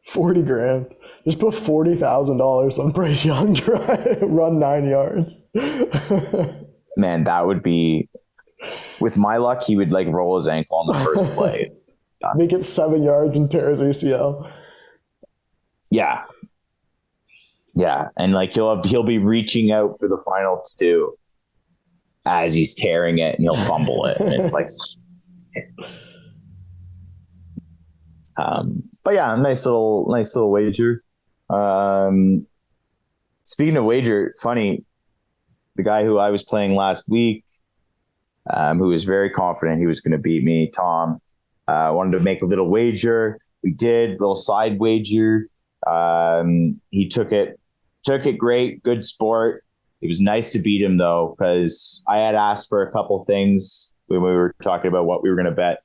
40 grand. Just put $40,000 on Bryce Young to run 9 yards. Man, that would be. With my luck, he would roll his ankle on the first play. Make it 7 yards and tear his ACL. Yeah. Yeah. And he'll be reaching out for the final 2 as he's tearing it, and he'll fumble it. And it's but yeah, nice little wager. Speaking of wager, funny, the guy who I was playing last week, who was very confident he was going to beat me, Tom, wanted to make a little wager. We did, little side wager. He took it great, good sport. It was nice to beat him though, because I had asked for a couple things when we were talking about what we were going to bet,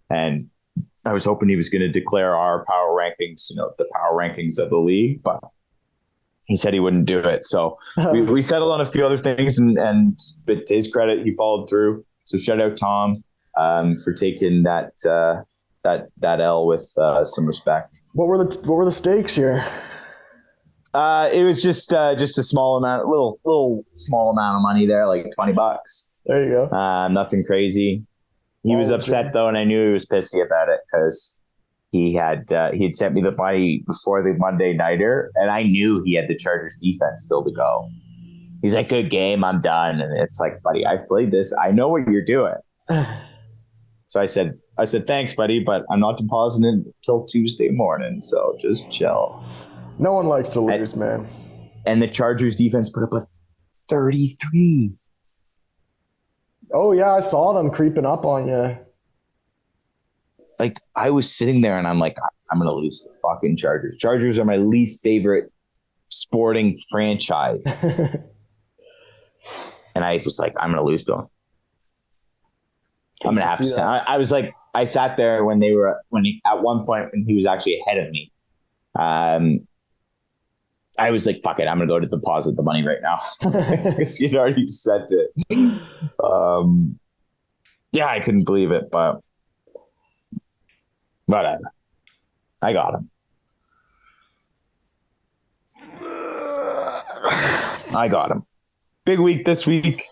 and I was hoping he was going to declare our power rankings, the power rankings of the league, but he said he wouldn't do it. So we settled on a few other things, and but to his credit, he followed through. So shout out Tom for taking that L with some respect. What were the stakes here? It was just a small amount, little small amount of money there, like $20. There you go. Nothing crazy. He was upset though, and I knew he was pissy about it because he had sent me the money before the Monday nighter, and I knew he had the Chargers defense still to go. He's like, "Good game, I'm done." And it's like, "Buddy, I've played this. I know what you're doing." So I said, "Thanks, buddy, but I'm not depositing until Tuesday morning. So just chill." No one likes to lose, man. And the Chargers defense put up a 33. Oh yeah, I saw them creeping up on you. Like, I was sitting there and I'm like, I'm going to lose the fucking Chargers. Chargers are my least favorite sporting franchise. And I was like, I'm going to lose to them. I'm going to have to. I was like, I sat there at one point when he was actually ahead of me. I was like, fuck it, I'm going to go to deposit the money right now. Because he'd already sent it. Yeah, I couldn't believe it, but whatever. I got him. Big week this week.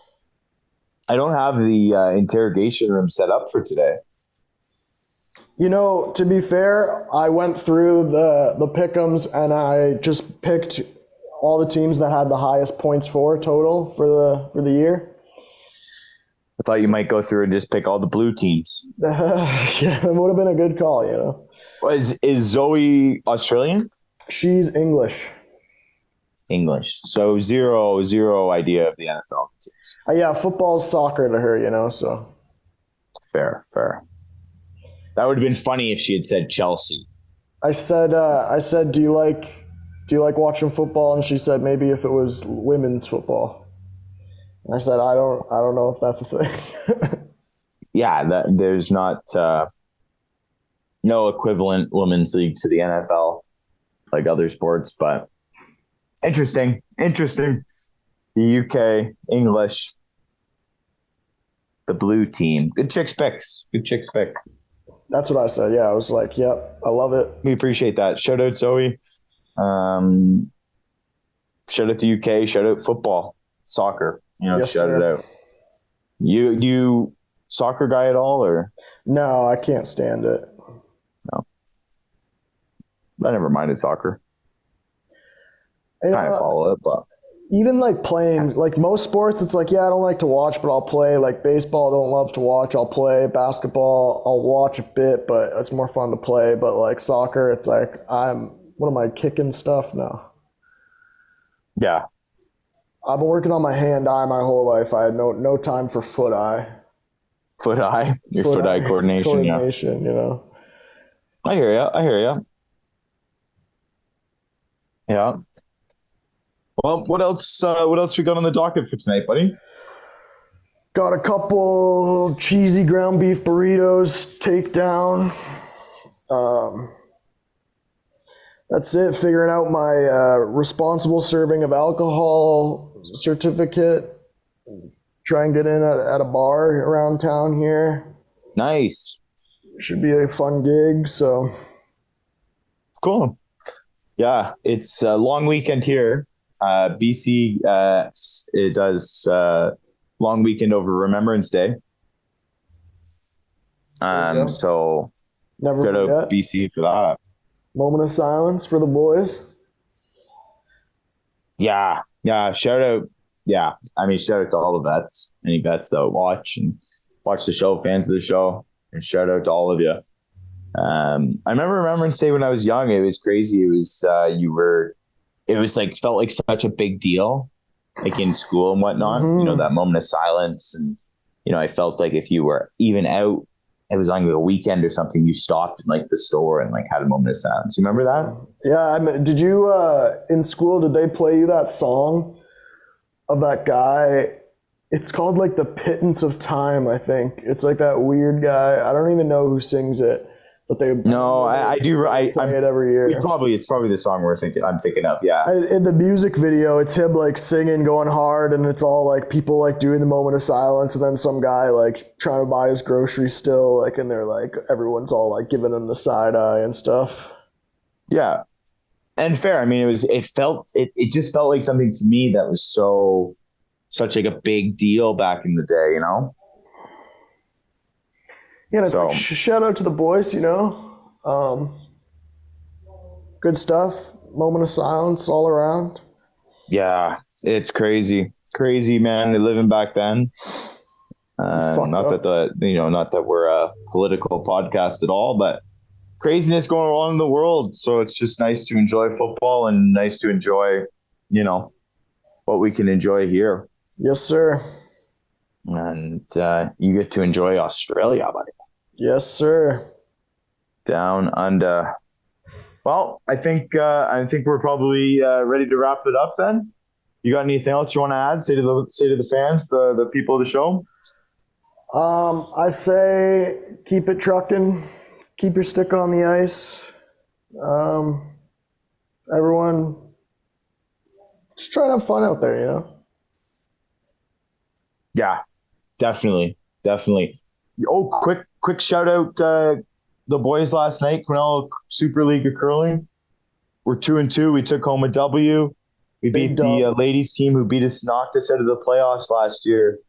I don't have the interrogation room set up for today. To be fair, I went through the pick'ems and I just picked all the teams that had the highest points for total for the year. I thought you might go through and just pick all the blue teams. Yeah, it would have been a good call, Is Zoe Australian? She's English. So zero idea of the NFL teams. Yeah, football's soccer to her, so. Fair. That would have been funny if she had said Chelsea. I said, do you like watching football? And she said maybe if it was women's football. And I said, I don't know if that's a thing. Yeah, there's not no equivalent women's league to the NFL like other sports, but interesting. The UK, English, the blue team. Good chicks pick. That's what I said. Yeah, I was like, yep, I love it. We appreciate that. Shout out Zoe. Shout out the UK. Shout out football, soccer. Yes, shout sir. it out. You soccer guy at all, or? No, I can't stand it. No. I never minded soccer. Kind of follow it, but. Even like playing, like most sports, it's like, yeah, I don't like to watch, but I'll play. Like baseball, I don't love to watch. I'll play. Basketball, I'll watch a bit, but it's more fun to play. But like soccer, it's like, what am I, kicking stuff? No. Yeah. I've been working on my hand-eye my whole life. I had no time for foot-eye. Foot-eye? Your foot-eye coordination, yeah. I hear ya. Yeah. Well, what else we got on the docket for tonight, buddy? Got a couple cheesy ground beef burritos, takedown. That's it. Figuring out my responsible serving of alcohol certificate. Try and get in at a bar around town here. Nice. Should be a fun gig, so. Cool. Yeah, it's a long weekend here. BC, it does long weekend over Remembrance Day. So never shout forget. out BC for that. Moment of silence for the boys. Yeah. Shout out. Yeah, I mean, shout out to all the vets. Any vets that watch the show, fans of the show, and shout out to all of you. I remember Remembrance Day when I was young. It was crazy. It was felt like such a big deal, like in school and whatnot. Mm-hmm. That moment of silence, and I felt like if you were even out, it was on a weekend or something, you stopped in like the store and like had a moment of silence. You remember that? Yeah. Did you in school? Did they play you that song of that guy. It's called like The Pittance of Time, I think. It's like that weird guy. I don't even know who sings it, but they I do. play it every year. It's probably the song I'm thinking of. Yeah. In the music video, it's him like singing, going hard, and it's all like people like doing the moment of silence, and then some guy like trying to buy his groceries still, like, and they're like everyone's all like giving him the side eye and stuff. Yeah, and fair. I mean, it just felt like something to me that was such like a big deal back in the day, you know? Yeah, it's like, shout out to the boys, you know? Good stuff. Moment of silence all around. Yeah, it's crazy. Crazy, man. They're living back then. Not that we're a political podcast at all, but craziness going on in the world. So it's just nice to enjoy football and nice to enjoy, you know, what we can enjoy here. Yes, sir. And you get to enjoy Australia, buddy. Yes, sir. Down under. Well, I think we're probably ready to wrap it up. Then, you got anything else you want to add? Say to the fans, the people of the show. I say keep it trucking, keep your stick on the ice. Everyone, just try to have fun out there, you know. Yeah, definitely. Oh, quick shout out the boys last night, Quesnel Super League of Curling. We're 2-2. We took home a W. We beat the ladies team who knocked us out of the playoffs last year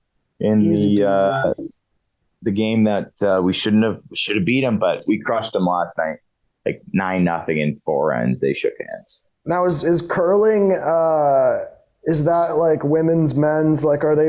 in the game that we should have beat them, but we crushed them last night, like 9-0 in 4 ends. They shook hands. Now is curling? Is that like women's, men's? Like, are they?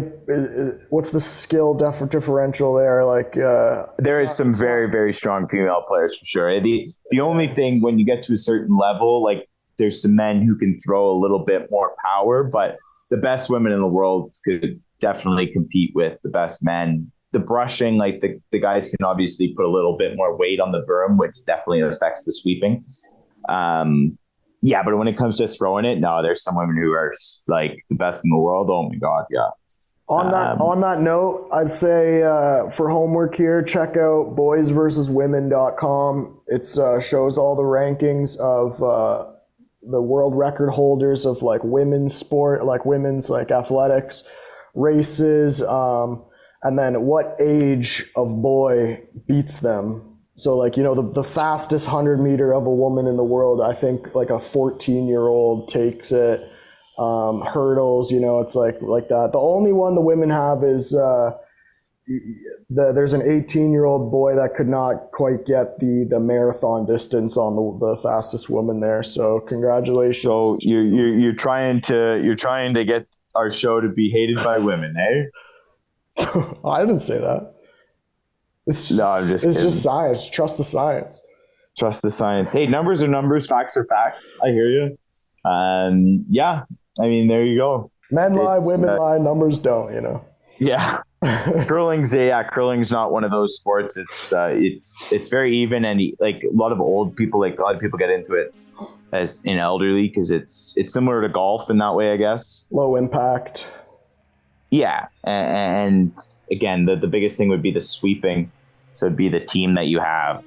What's the skill differential there? Like, there is some very, very strong female players for sure. The only thing when you get to a certain level, like there's some men who can throw a little bit more power, but the best women in the world could definitely compete with the best men. The brushing, like the guys can obviously put a little bit more weight on the berm, which definitely affects the sweeping. Yeah, but when it comes to throwing it, no, there's some women who are like the best in the world. Oh my God, yeah. On that note, I'd say for homework here, check out boysversuswomen.com. It shows all the rankings of the world record holders of like women's sport, like women's like athletics, races, and then what age of boy beats them. So, like, you know, the fastest 100 meter of a woman in the world, I think like a 14-year-old takes it. Hurdles, you know, it's like that. The only one the women have is there's an 18-year-old boy that could not quite get the marathon distance on the fastest woman there. So, congratulations. So you're trying to get our show to be hated by women, eh? I didn't say that. I'm just kidding. Just science. Trust the science. Trust the science. Hey, numbers are numbers. Facts are facts. I hear you. Yeah, I mean, there you go. Men lie, women lie, numbers don't, you know. Yeah. Curling's not one of those sports. It's very even, and like a lot of people get into it as in elderly because it's similar to golf in that way, I guess. Low impact. Yeah, and again, the biggest thing would be the sweeping. So it'd be the team that you have.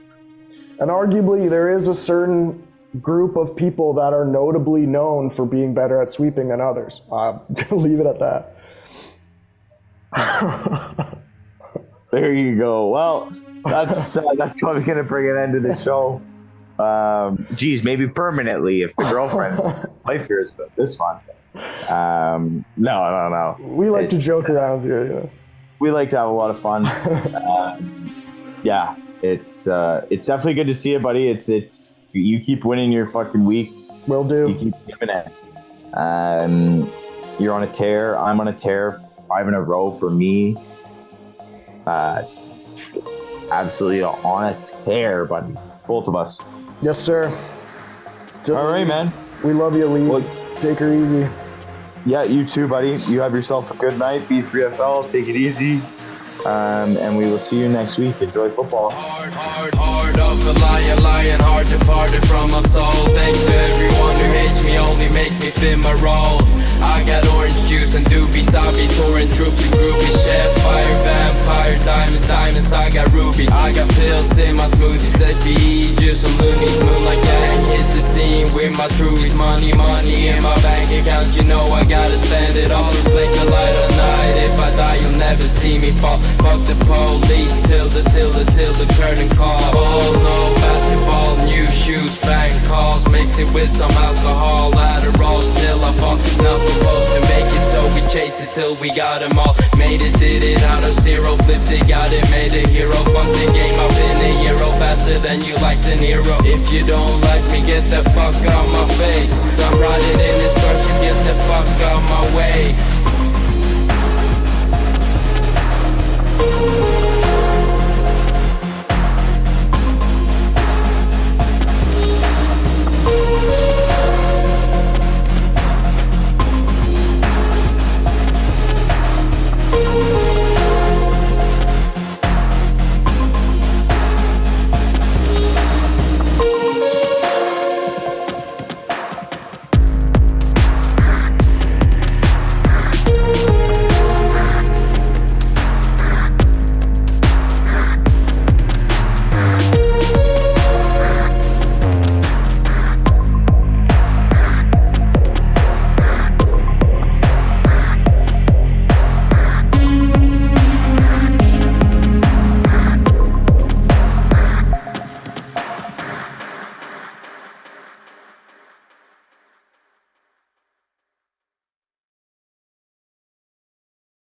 And arguably, there is a certain group of people that are notably known for being better at sweeping than others. I'm gonna leave it at that. There you go. Well, that's probably gonna bring an end to the show. Maybe permanently if the girlfriend life here is this one. No. We like to joke around here. You know? We like to have a lot of fun. Yeah, it's definitely good to see it, buddy. It's you keep winning your fucking weeks. Will do. You keep giving it. You're on a tear. I'm on a tear. 5 in a row for me. Absolutely on a tear, buddy. Both of us. Yes, sir. All right, man. We love you, Lee. Well, take her easy. Yeah, you too, buddy. You have yourself a good night. B3FL. Take it easy. And we will see you next week. Enjoy football. Hard of a lion, hard departed from my soul. Thanks to everyone who hates me, only makes me fit my role. I got orange juice and doobie diamonds, I got rubies. I got pills in my smoothies, SBE, juice some loonies. Moonlight gang, hit the scene with my truies. Money, money in my bank account, you know I gotta spend it all. Reflect the light of night, if I die you'll never see me fall. Fuck the police, till the curtain call. Oh no, basketball, new shoes, bank calls. Mix it with some alcohol, Adderall, still I fall. Not supposed to make it, so we chase it till we got them all. Made it, did it out of zero, flipped it, got it, made a hero. Fuck the game, I've been a hero, faster than you like De Niro. If you don't like me, get the fuck out my face. I'm riding in this starship, get the